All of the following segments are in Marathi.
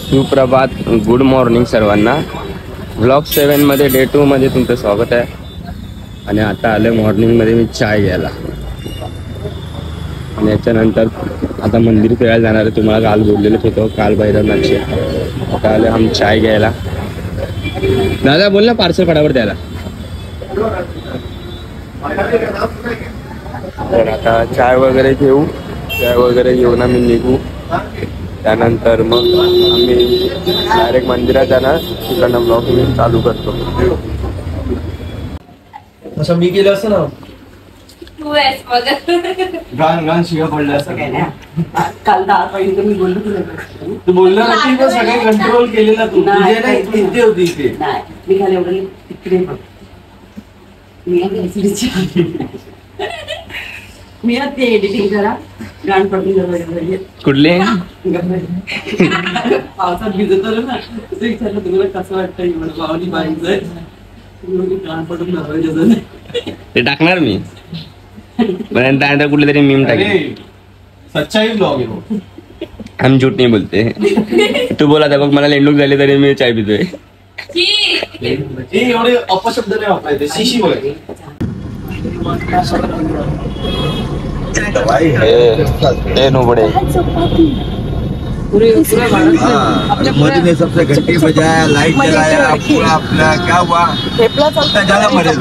सुप्रभात, गुड मॉर्निंग सर्वांना. व्लॉग 7 मध्ये डे 2 मध्ये तुमचं स्वागत आहे. आणि आता आले मॉर्निंगमध्ये मी चाय घ्यायला आणि याच्यानंतर आता मंदिर फिरायला जाणार आहे. तुम्हाला काल बोललेलंच होतं, काल भैरवनाथचे. आता आले हम चाय घ्यायला. दादा बोल ना पार्सल फटाफट द्यायला. तर आता चाय वगैरे घेऊ, चाय वगैरे घेऊन आम्ही निघू. त्यानंतर मग आम्ही डायरेक्ट मंदिरात जाणार. तिकडनं ब्लॉग मी चालू करतो. असं मी केलं असं ना गाण गाण शिवा पडलं असं काय ना. काल 10 पर्यंत मी बोललो तुला. तू बोलला ना की तो सगळे कंट्रोल केलेला तू. तुझे नाही तू इथे होती इथे. नाही मी खाली एवढं तिकडे बघ. मी ते एडिटिंग करा गाण पडून जाऊ. कुठले पावसात भिजतो ना ते विचारलं तुम्हाला कसं वाटतं एवढं पावली बाईचं गाण पडून जाऊ. ते टाकणार मी पण त्यानंतर कुठले तरी मीम टाकेल. सच्चाई ब्लॉग आहे. हम झूठ नाही बोलते. तू बोला बघ मला लेंडूक झाले तरी मी चाय पितोय. एवढे अपशब्द नाही वापरायचे. शिशी वगैरे मोदी ने सबसे घंटी बजाया, लाइट जलाया, पूरा अपना क्या हुआ ज्यादा मरे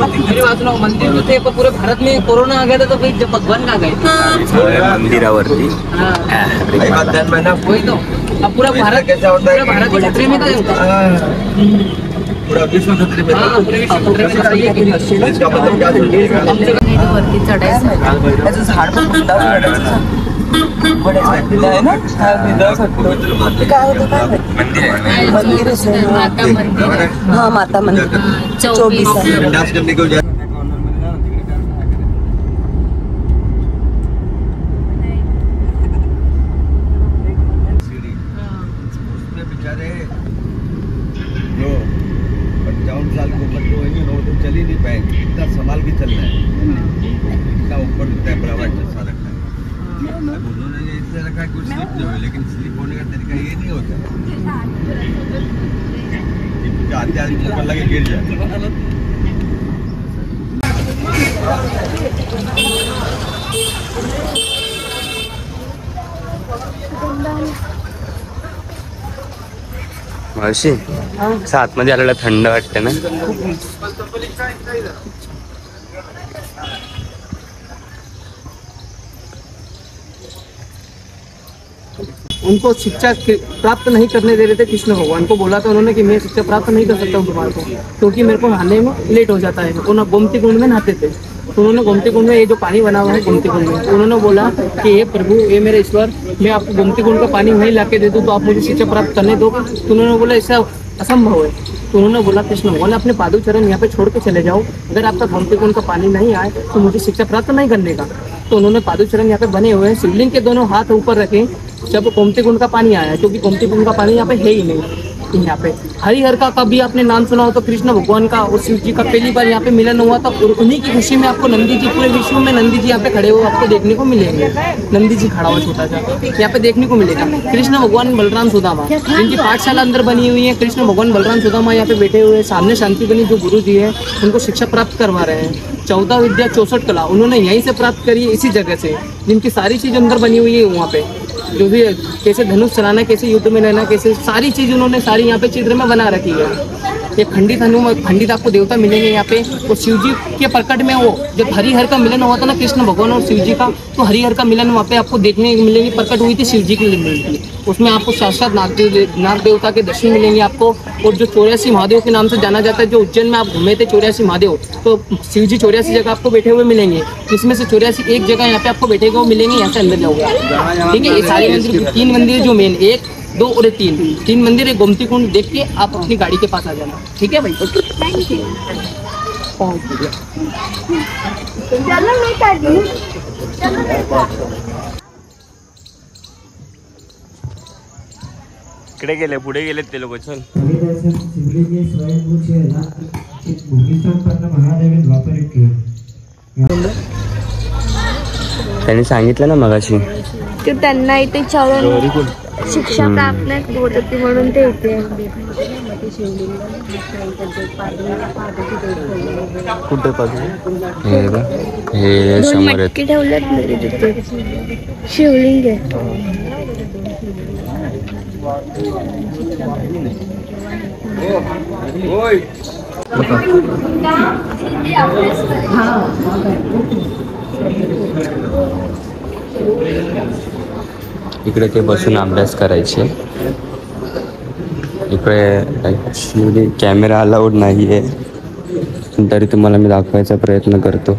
मंदिर होते पूरे भारत में कोरोना आ गया था तो भाई जब भगवान का गए मंदिरावरती वही तो अब पूरा भारत कैसा होता है, भारत खतरे में था. पूरा विश्व खतरे में था. इसका मतलब क्या वरती चढायचं त्याचं झाड पण आहे ना. काय होतं काय मंदिर हा माता मंदिर 24 डांस करने को जा. बेचारे जो 55 साल की उम्र को है वो तो चल ही नहीं पाएंगे. इतना संभाल के चलना है. इतना ऊपर टेम्परा अच्छा रखा है. उन्होंने इससे रखा है कुछ स्लिप नहीं हुई, लेकिन स्लिप होने का तरीका ये नहीं होता कि आते आदमी ऊपर लगे गिर जाए. मावशी आतमध्ये आलेला थंड वाटते ना. उनको शिक्षा प्राप्त नहीं करने दे रहे थे कृष्ण भगवान को. बोला था उन्होंने कि मैं शिक्षा प्राप्त नहीं कर सकता हूँ तुम्हारे को क्योंकि मेरे को नहाने में लेट हो जाता है. वो ना गोमती कुंड में नहाते थे. तो उन्होंने गोमती कुंड में ये जो पानी बना हुआ है गोमती कुंड में, तो उन्होंने बोला कि ये प्रभु ये मेरे ईश्वर मैं आपको गोमती कुंड का पानी वहीं ला के दे दूँ तो आप मुझे शिक्षा प्राप्त करने दो. तो उन्होंने बोला ऐसा असंभव है. तो उन्होंने बोला कृष्ण भगवान अपने पादु चरण यहाँ पे छोड़ के चले जाओ. अगर आपका गोमती कुंड का पानी नहीं आए तो मुझे शिक्षा प्राप्त नहीं करने का. तो उन्होंने पादु चरण यहाँ पे बने हुए हैं. शिवलिंग के दोनों हाथ ऊपर रखे जब गोमती कुंड का पानी आया, क्योंकि गोमती कुंड का पानी यहाँ पे है ही नहीं. यहाँ पे हरिहर का कभी आपने नाम सुना हो तो कृष्ण भगवान का और शिव जी का पहली बार यहाँ पे मिलन हुआ था. और उन्हीं की खुशी में आपको नंदी जी पूरे विश्व में नंदी जी यहाँ पे खड़े हुए आपको देखने को मिलेंगे. नंदी जी खड़ा हुआ छोटा सा यहाँ पे देखने को मिलेगा. कृष्ण भगवान बलराम सुदामा जिनकी पाठशाला अंदर बनी हुई है. कृष्ण भगवान बलराम सुदामा यहाँ पे बैठे हुए हैं. सामने शांति बनी जो गुरु जी है उनको शिक्षा प्राप्त करवा रहे हैं. 14 विद्या 64 कला उन्होंने यहीं से प्राप्त करी है, इसी जगह से. जिनकी सारी चीज अंदर बनी हुई है वहाँ पे. जो भी कैसे धनुष चलाना, कैसे युद्ध में रहना, कैसे सारी चीज उन्होंने सारी यहाँ पे चित्र में बना रखी है. ये खंडित हनुमान खंडित आपको देवता मिलेंगे यहाँ पे. और शिव जी के प्रकट में वो जब हरिहर का मिलन हुआ था ना कृष्ण भगवान और शिव जी का, तो हरिहर का मिलन वहाँ पे आपको देखने को मिलेंगे. प्रकट हुई थी शिव जी की लिंग. उसमें आपको साक्षात नाग देवता के दर्शन मिलेंगे आपको. और जो 84 महादेव के नाम से जाना जाता है, जो उज्जैन में आप घूमे थे 84 महादेव, तो शिव जी 84 जगह आपको बैठे हुए मिलेंगे. इसमें से 84 एक जगह यहाँ पे आपको बैठे हुए मिलेंगे. यहाँ से अंदर जाओगे ठीक है. ये सारे मंदिर 3 मंदिर जो मेन 1 2 और 3 मंदिर है. गोमती कुंड देख के आप अपनी गाड़ी के पास आ जाना. ठीक है भाई. Thank you. इकडे गेले पुढे गेलेत ते लोक. चल त्यांनी सांगितलं ना मगाशी की त्यांना इथे चरण शिक्षा प्राप्त नाही होत होती म्हणून ते इथे कुठे पाहिजे हे दोन समोर आहेत. मटकी ठेवलेत ना तिथे शिवलिंग आहे. इकडे ते बसून अभ्यास करायचे. इकडे ॲक्च्युली कॅमेरा अलाउड नाही आहे, तरी तुम्हाला मी दाखवायचा प्रयत्न करतो.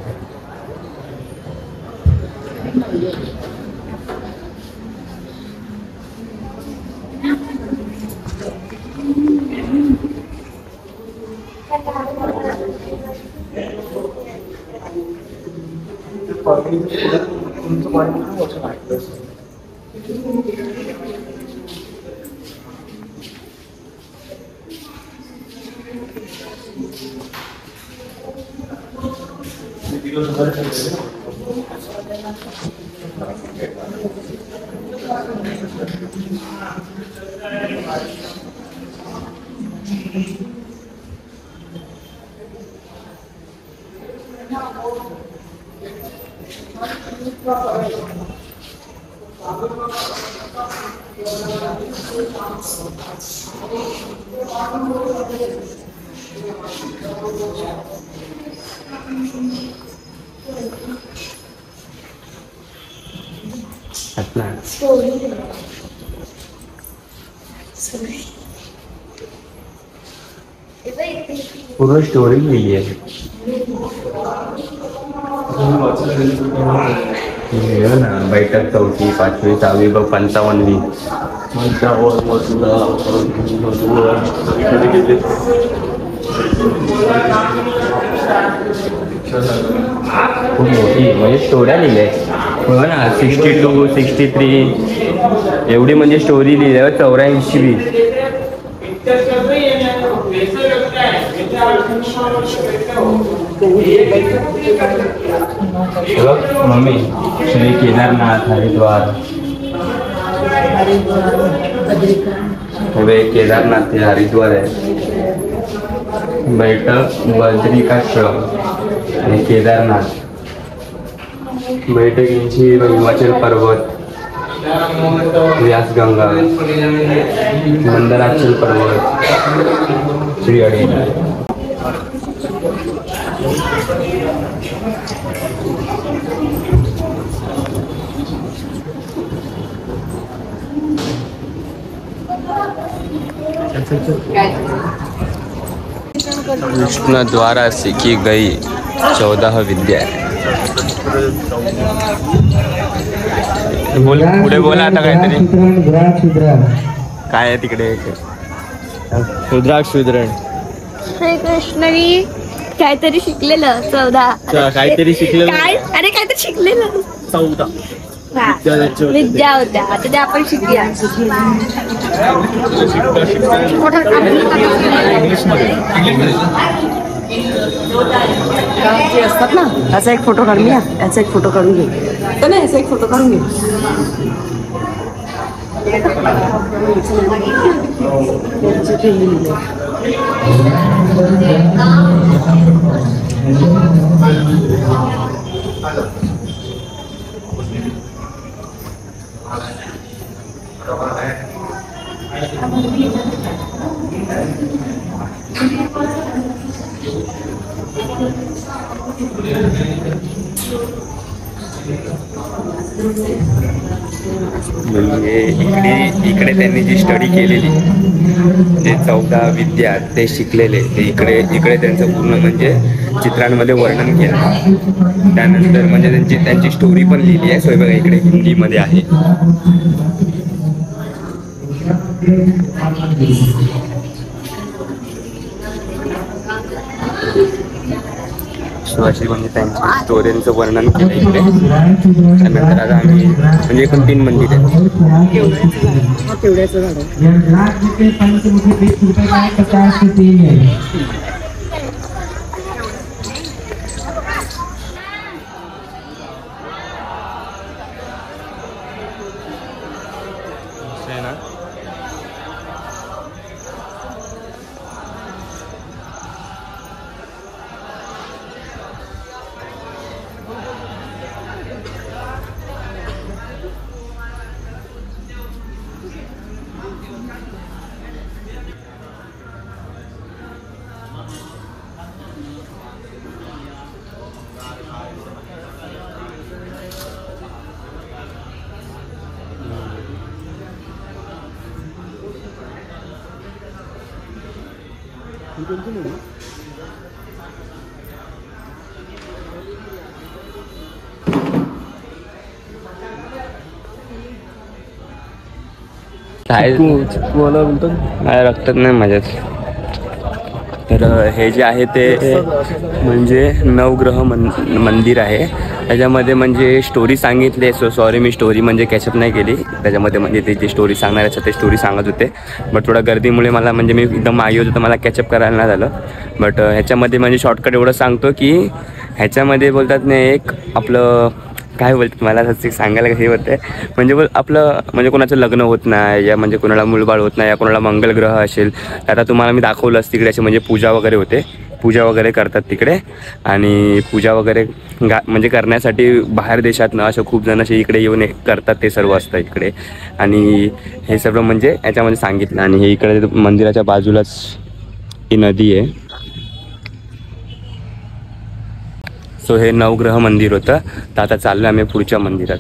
पूर्ण स्टोरी लिहिली आहे. ना बैठक 4वी 5वी 6वी 55वी खूप मोठी म्हणजे स्टोऱ्या लिहिल्या आहे. बघा ना 62 63 एवढी म्हणजे स्टोरी लिहिल्यावर 84वी. मम्मी श्री केदारनाथ हरिद्वार केदारनाथ हे हरिद्वार आहे. बैठक बद्रिकाश्रम आणि केदारनाथ. बैठकींची हिमाचल पर्वत व्यासगंगा मंदराचल पर्वत श्री अडिला. विष्णु द्वारा सीखी गई 14 विद्या. बोल पुढे बोला आता काहीतरी. काय आहे तिकडे रुद्राक्ष वितरण. श्रीकृष्णनी काहीतरी शिकलेलं 14. काहीतरी शिकलेलं काय अरे काहीतरी शिकलेलं 14 विद्या होत्या. आता ते आपण शिकूया. असतात ना, याचा एक फोटो काढून घ्या, याचा एक फोटो काढून घे. तर नाही, याचा एक फोटो काढून घे. म्हणजे इकडे त्यांनी जी स्टडी केलेली जे 14 विद्या ते शिकलेले ते इकडे त्यांचं पूर्ण म्हणजे चित्रांमध्ये वर्णन केलं. त्यानंतर म्हणजे त्यांची स्टोरी पण लिहिली आहे. सोय बघा इकडे हिंदीमध्ये आहे. अशी म्हणजे त्यांच्या स्टोरीचं वर्णन केलं इकडे. त्यानंतर आता आम्ही म्हणजे एकूण 3 मंदिर आहेत. तेवढ्याचं झाड ना काय रक्तात नाही माझ्यात. तर हे जे आहे ते म्हणजे नवग्रह मंदिर आहे. त्याच्यामध्ये म्हणजे स्टोरी सांगितली. सॉरी मी स्टोरी म्हणजे कॅचअप नाही केली. त्याच्यामध्ये म्हणजे ते जी स्टोरी सांगणार आहे ते स्टोरी सांगत होते. बट थोडा गर्दीमुळे मला म्हणजे मी एकदम मागे होतो तर मला कॅचअप करायला नाही झालं. बट ह्याच्यामध्ये म्हणजे शॉर्टकट एवढं सांगतो की ह्याच्यामध्ये बोलतात नाही एक आपलं काय बोलतात मला असं सांगायला हे होतं म्हणजे आपलं म्हणजे कोणाचं लग्न होत नाही या म्हणजे कोणाला मूलबाळ होत नाही या कोणाला मंगल ग्रह असेल तर आता तुम्हाला मी दाखवलंच तिकडे असे म्हणजे पूजा वगैरे होते. पूजा वगैरे करतात तिकडे आणि पूजा वगैरे म्हणजे करण्यासाठी बाहेर देशातनं असं खूप जण असे इकडे येऊन करतात. ते सर्व असतं इकडे आणि हे सर्व म्हणजे याच्यामध्ये सांगितलं. आणि हे इकडे मंदिराच्या बाजूलाच ही नदी आहे. सो हे नवग्रह मंदिर होतं. तर आता चाललो आम्ही पुढच्या मंदिरात.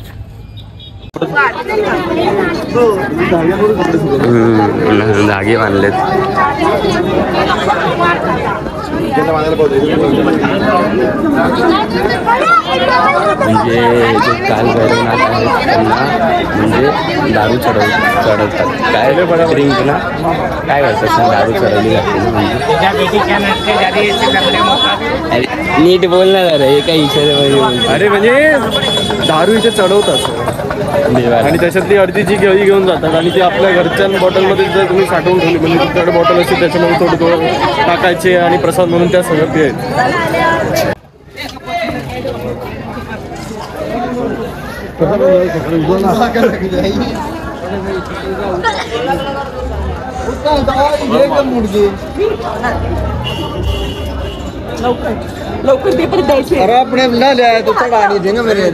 धागे बांधलेत. म्हणजे जे काल भैरवनाथ आहेत त्यांना म्हणजे दारू चढवतात. काय ड्रिंक ना काय करतात दारू चढवली जाते म्हणजे नीट बोल ना जरा हे काही इशारे. अरे म्हणजे दारू इथे चढवतात आणि त्याच्यातली अर्धी जी केळी घेऊन जातात आणि ती आपल्या घरच्या बॉटलमध्ये जर तुम्ही साठवून ठेवली म्हणजे तुमच्याकडे बॉटल असेल त्याच्यामध्ये थोडं थोडं टाकायचे आणि प्रसाद म्हणून त्या सगळं पियायचं. लवकर पेपर द्यायचे. अरे अपने ना ले तो चढ़ा नहीं देना मेरे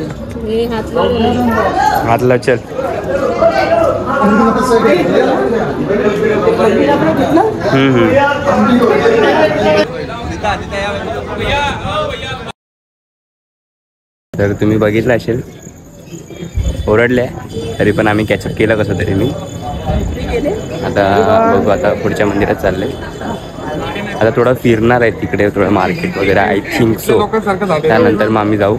हातला चल. तर तुम्ही बघितलं असेल ओरडले तरी पण आम्ही कॅचअप केलं कसं तरी. मी आता बघू आता पुढच्या मंदिरात चाललंय. आता थोडं फिरणार आहे तिकडे थोडं मार्केट वगैरे आय थिंक सो. त्यानंतर मग आम्ही जाऊ.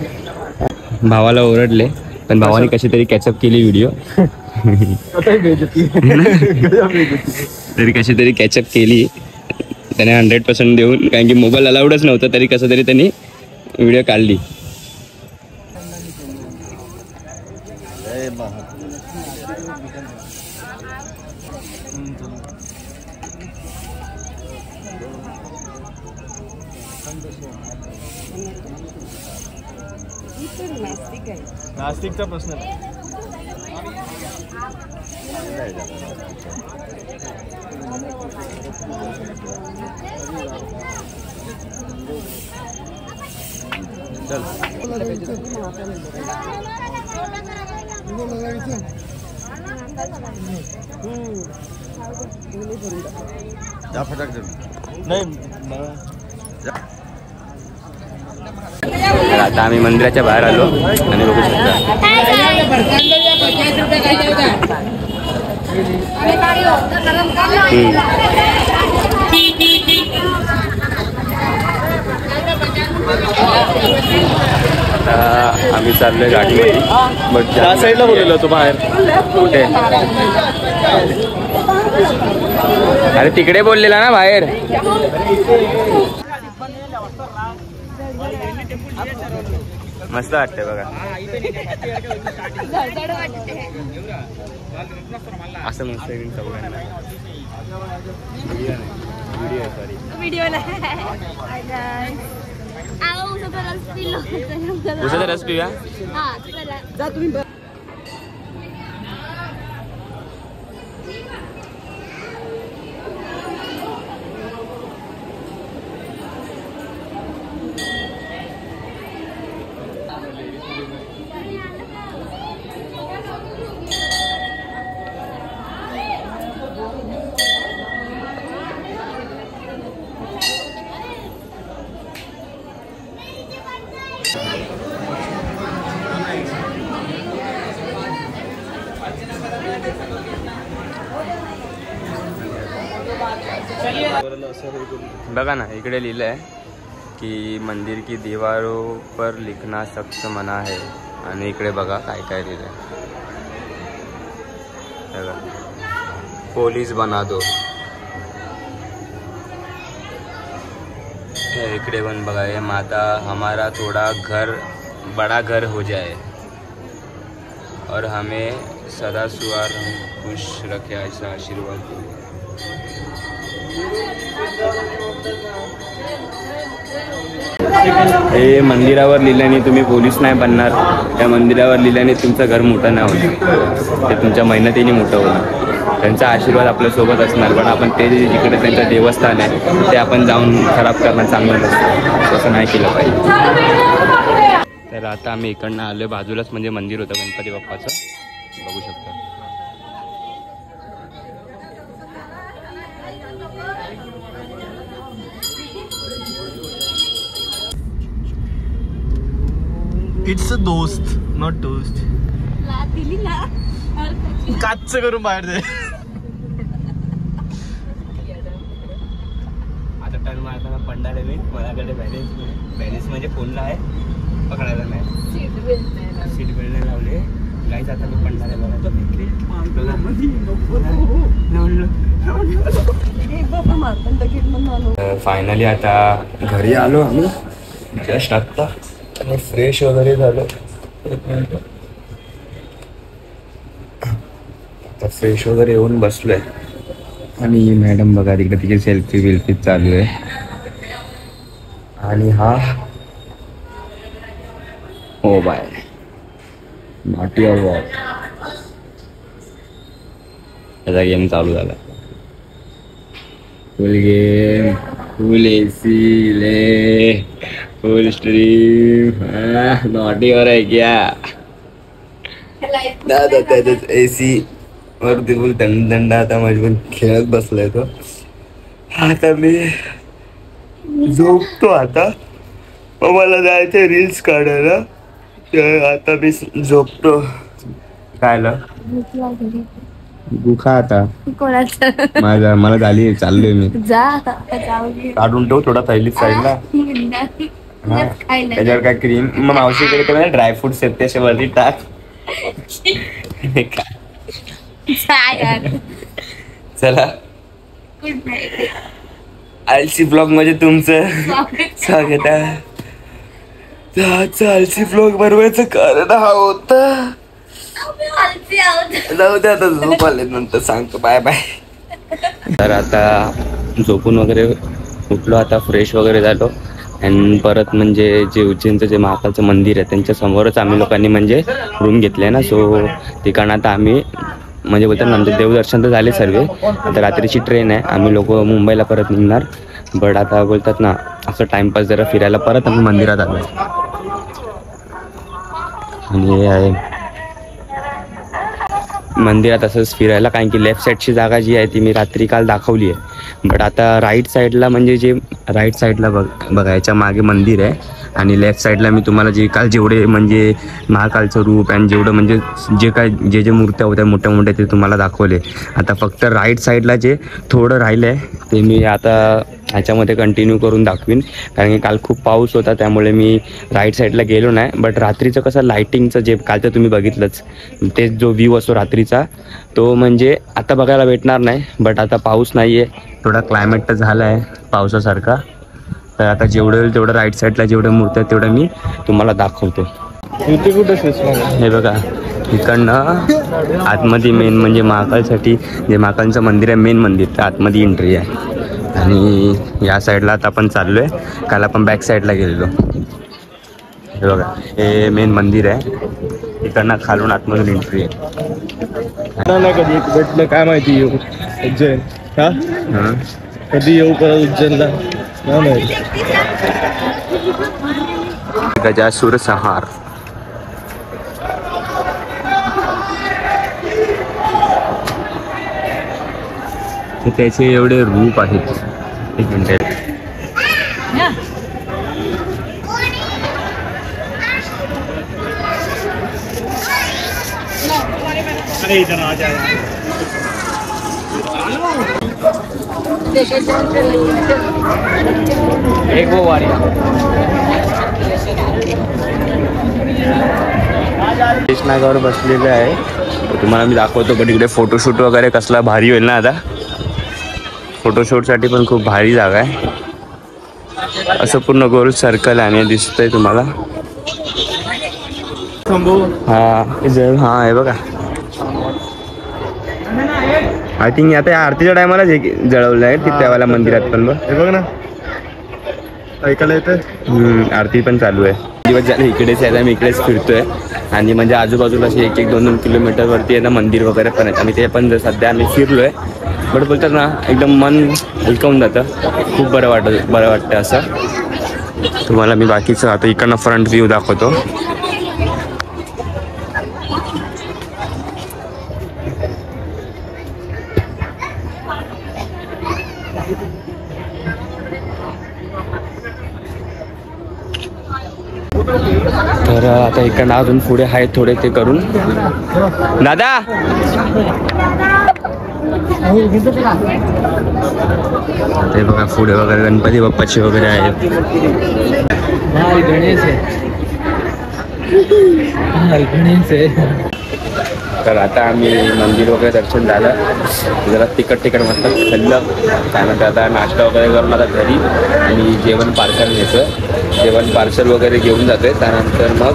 भावाला ओरडले पण भावाने कशी तरी कॅचअप केली व्हिडिओ. तरी कशी तरी कॅचअप केली त्याने 100% देऊन. कारण की मोबाईल अलाउडच नव्हतं तरी कसं तरी त्यांनी व्हिडिओ काढली. नास्तिकचा प्रश्न जा फटाक नाही. तर आता आम्ही मंदिराच्या बाहेर आलो आणि बघू शकता आता आम्ही चाललोय गाडीमध्ये. बट त्या साईडला बोललेलो होतो बाहेर. कुठे अरे तिकडे बोललेला ना बाहेर. मस्त वाटतंय बघा. असं मस्त चौघांना व्हिडिओ उसाचा रस पिऊया. जा तुम्ही. करायला असं हे करून. बघा ना इकडे लिहिलं आहे की मंदिर की दीवारों पर लिखना सख्त मना है. आणि इकडे बघा काय काय लिहिलं आहे. पोलीस बना दो. इकडे पण बघा हे माता हमारा थोड़ा घर बड़ा घर हो जाए और हमें सदा सुहार खुश रखे ऐसा आशीर्वाद दो. हे मंदिरावर लिहिल्याने तुम्ही पोलीस नाही बनणार. त्या मंदिरावर लिहिल्याने तुमचं घर मोठं नाही होणार. ते तुमच्या मेहनतीने मोठं होणार. त्यांचा आशीर्वाद आपल्यासोबत असणार. पण आपण ते जिकडे त्यांचं देवस्थान आहे ते आपण जाऊन खराब करणं चांगलं नसतं. तसं नाही केलं पाहिजे. तर आता आम्ही इकडनं आलो. बाजूलाच म्हणजे मंदिर होतं गणपती बाप्पाचं. बघू शकता. इट्स अ दोस्त नॉट टोस्ट. दिली ना काच करून बाहेर दे. आता टर्न मारताना पंडाले मी माझ्याकडे बॅलेन्स म्हणजे फोनला आहे पकडायला नाही. सीट बेल्ट नाही लावले. गाईच आता मी पंडाले बघा. फायनली आता घरी आलो आम्ही जस्ट आत्ता आणि फ्रेश वगैरे झालो. आता फ्रेश वगैरे येऊन बसलोय आणि मॅडम बघा तिकडे तिची सेल्फी बिल्फी चालू आहे. आणि हा हो बाय नॉटी ऑर वॉट त्याचा गेम चालू झाला. फुल गेम फुल एसी ले फुल स्ट्रीम. नॉटी और है क्या दादा त्याच्यात एसी वरती फुल दंड. आता मजबूर खेळत बसलाय तो. आता मी झोपतो. आता मला जायचं रील्स काढायला. आता मी झोपतो. काय गुखा आता कोणाचं माझा मला झाली. चाललोय मी. जा जाऊ दे. काढून ठेव थोडा थैलीत साईडला. काय नाही त्याच्यावर काय क्रीम मग मावशीकडे काय ड्रायफ्रुट्स आहेत त्याच्या वरती टाक. चला गुड नाईट. आलसी ब्लॉग मध्ये तुमचं स्वागत आहे. आलसी ब्लॉग बनवायचं कारण हा होता. जाऊ दे आता झोप आले नंतर सांगतो. Bye bye. तर आता झोपून वगैरे उठलो. आता फ्रेश वगैरे झालो आणि परत म्हणजे जे उज्जैनचं जे महाकालचं मंदिर आहे त्यांच्या समोरच आम्ही लोकांनी म्हणजे रूम घेतले ना. सो ठिकाण आता आम्ही म्हणजे बोलतात नंतर देवदर्शन तर झाले सर्व. आता रात्रीची ट्रेन आहे. आम्ही लोक मुंबईला परत निघणार. बट आता बोलतात ना असं टाइमपास जरा फिरायला परत आम्ही मंदिरात आलो. आणि हे आहे मंदिरात असंच फिरायला. कारण की लेफ्ट साईडची जागा जी आहे ती मी रात्री काल दाखवली आहे. बट आता राईट साईडला म्हणजे जे राईट साईडला बघायच्या मागे मंदिर आहे आणि लेफ्ट साईडला मी तुम्हाला जे काल जेवढे म्हणजे महाकालचं रूप आणि जेवढं म्हणजे जे काय जे मूर्त्या होत्या मोठ्या मोठ्या ते तुम्हाला दाखवले. आता फक्त राईट साईडला जे थोडं राहिलं आहे ते मी आता ह्याच्यामध्ये कंटिन्यू करून दाखवीन. कारण की काल खूप पाऊस होता त्यामुळे मी राईट साईडला गेलो नाही. बट रात्रीचं कसं लाईटिंगचं जे कालचं तुम्ही बघितलंच ते जो व्ह्यू असतो रात्रीचा तो म्हणजे आता बघायला भेटणार नाही. बट आता पाऊस नाही आहे. थोडा क्लायमेट तर झाला आहे पावसासारखा. तर आता जेवढं होईल तेवढं राईट साईडला जेवढ्या मूर्त्या आहेत तेवढं मी तुम्हाला दाखवतो. हे बघा इकडनं आतमध्ये मेन म्हणजे महाकालसाठी जे महाकालचं मंदिर आहे मेन मंदिर त्या आतमध्ये एंट्री आहे. आणि या साईडला आता आपण चाललो आहे. काल आपण बॅक साईडला गेलेलो. हे बघा हे मेन मंदिर आहे. इकडनं खालून आतमधून एंट्री आहे. नाही कधी भेटलं काय माहिती येऊ उज्जैन. हा कधी येऊ परत उज्जैनला काय माहिती. गजासूर संहार. त्याचे एवढे रूप आहेत. एक मिनिट एक वो वारी कृष्णागावर बसलेलं आहे. तुम्हाला मी दाखवतो, पण इकडे फोटोशूट वगैरे कसला भारी होईल ना. आता फोटोशूटसाठी पण खूप भारी जागा आहे. असं पूर्ण गोल सर्कल आहे आणि दिसतंय तुम्हाला. हा हे बघा. आय थिंक आता या आरतीच्या टायमाला जळवलं आहे त्यावेळेला मंदिरात पण. बघ हे बघ ना, ऐकायला येतं. आरती पण चालू आहे. दिवस झाले इकडेच आहे, आम्ही इकडेच फिरतोय. आणि म्हणजे आजूबाजूला असे 1-2 किलोमीटरवरती आहे ना मंदिर वगैरे पण आहेत. आणि ते पण सध्या आम्ही फिरलोय. बट बोलतात ना एकदम मन हलकं होऊन जातं. खूप बरं वाटतं असं. तुम्हाला मी बाकीचं आता इकडनं फ्रंट व्ह्यू दाखवतो. तर आता इकडनं अजून पुढे आहेत थोडे ते करून. दादा ते बघा पुढे वगैरे गणपती बाप्पाचे वगैरे आहेत. गणेश आहे. तर आता आम्ही मंदिर वगैरे दर्शन झालं. जरा तिकट मस्त खाल्लं. त्यानंतर आता नाश्ता वगैरे करून आता घरी आणि जेवण पार्सल घ्यायचं. जेवण पार्सल वगैरे घेऊन जातोय. त्यानंतर मग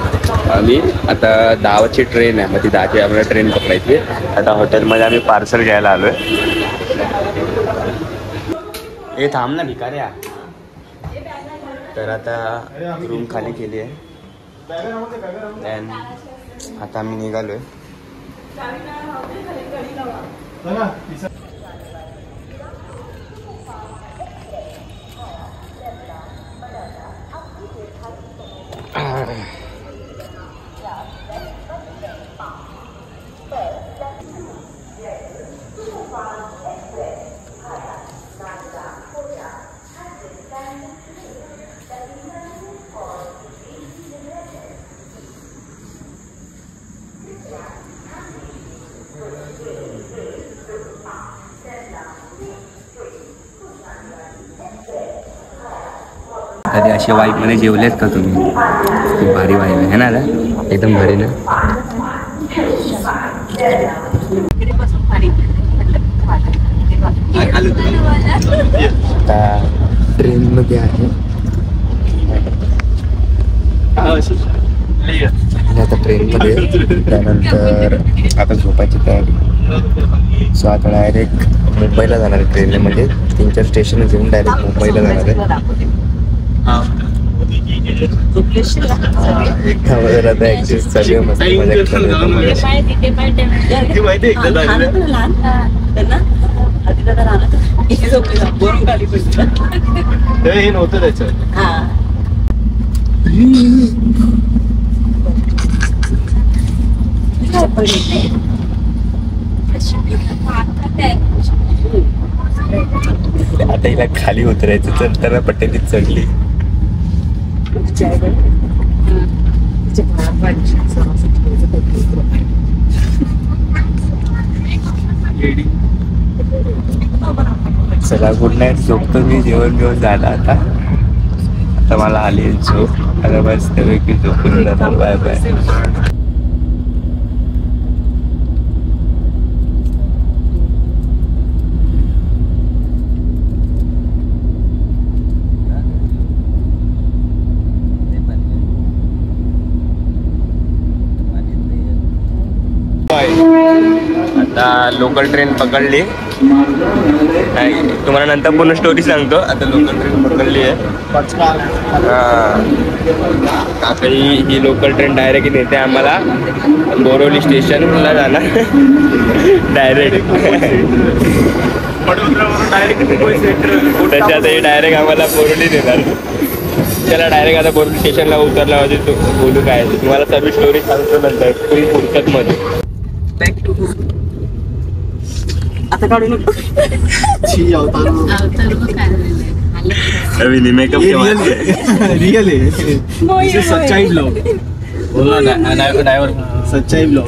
आम्ही आता 10ची ट्रेन आहे. मग ती 10ची आम्हाला ट्रेन पकडायची. आता हॉटेलमध्ये आम्ही पार्सल घ्यायला आलोय. हे थांब ना भिकाऱ्या. तर आता रूम खाली केली आहे. आता आम्ही निघालोय. कधी अशा वाईफमध्ये जेवलेत का तुम्ही? खूप भारी वाईफ आहे ना. एकदम भारी ना. आता ट्रेनमध्ये आहे. आता ट्रेनमध्ये त्यानंतर आता झोपायची तयारी. सो आता डायरेक्ट मुंबईला जाणार आहे ट्रेनने. म्हणजे 3-4 स्टेशन घेऊन डायरेक्ट मुंबईला जाणार आहे. एकावर आता ऍक्सिस चालू आहे. मस्त मजा हे नव्हतं त्याचं. आता हिला खाली उतरायचं तर त्याला पटेली चढली. चला गुड नाईट. झोपतो मी. जेवण बिवण झालं आता मला आली झोप. आता बस त्यापैकी झोपून जातात. Bye bye. आता लोकल ट्रेन पकडली. तुम्हाला नंतर पूर्ण स्टोरी सांगतो. आता लोकल ट्रेन पकडली आहे. आता ही लोकल ट्रेन डायरेक्ट नेते आम्हाला बोरवली स्टेशनला जाणार. डायरेक्ट त्याच्यात डायरेक्ट आम्हाला बोरवली नेणार. त्याला डायरेक्ट आता बोरवली स्टेशनला उतरला होते. तो बोलू काय तुम्हाला सर्व स्टोरी सांगतो नंतर फुल फुरकतमध्ये. आता काढू नको. मेकअप रियल आहे. सच्चाई ब्लॉग. सच्चाई ब्लॉग.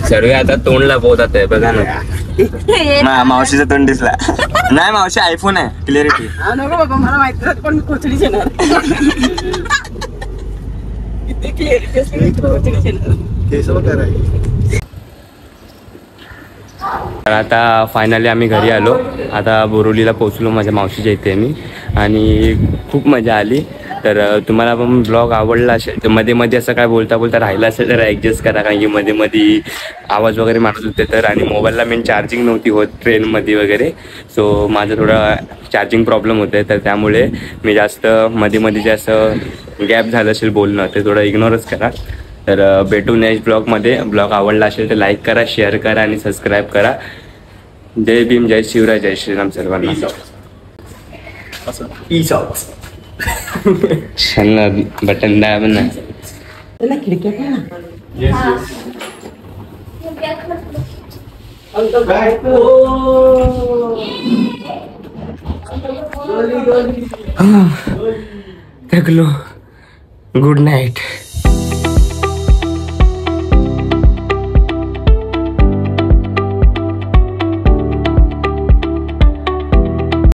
सर्व आता तोंड लपवतात आहे बघा ना. मावशीचं तोंड दिसला नाही. मावशी आयफोन आहे क्लिअरिटी. नको बाबा मला माहिती नाही पण मी कोचडीच येणार. किती क्लिअरिटी असली कोचडीच येणार. तर आता फायनली आम्ही घरी आलो. आता बोरिवलीला पोचलो माझ्या मावशीच्या इथे मी आणि खूप मजा आली. तर तुम्हाला पण ब्लॉग आवडला असेल तर मध्ये मध्ये असं काय बोलता बोलता राहिलं असेल तर ॲडजस्ट करा, कारण की मध्ये मध्ये आवाज वगैरे मारत होते तर. आणि मोबाईलला मेन चार्जिंग नव्हती होत ट्रेनमध्ये वगैरे. सो माझं थोडं चार्जिंग प्रॉब्लेम होते तर त्यामुळे मी जास्त मध्ये मध्ये जे असं गॅप झालं असेल बोलणं ते थोडं इग्नोरच करा. तर भेटू नेक्स्ट ब्लॉगमध्ये. ब्लॉग आवडला असेल तर लाईक करा, शेअर करा आणि सबस्क्राईब करा. जय भीम, जय शिवराय, जय श्रीराम सर्वांना. बटन दाबा ना. त्याला खिडक्या काय ना. थकलो. Good night.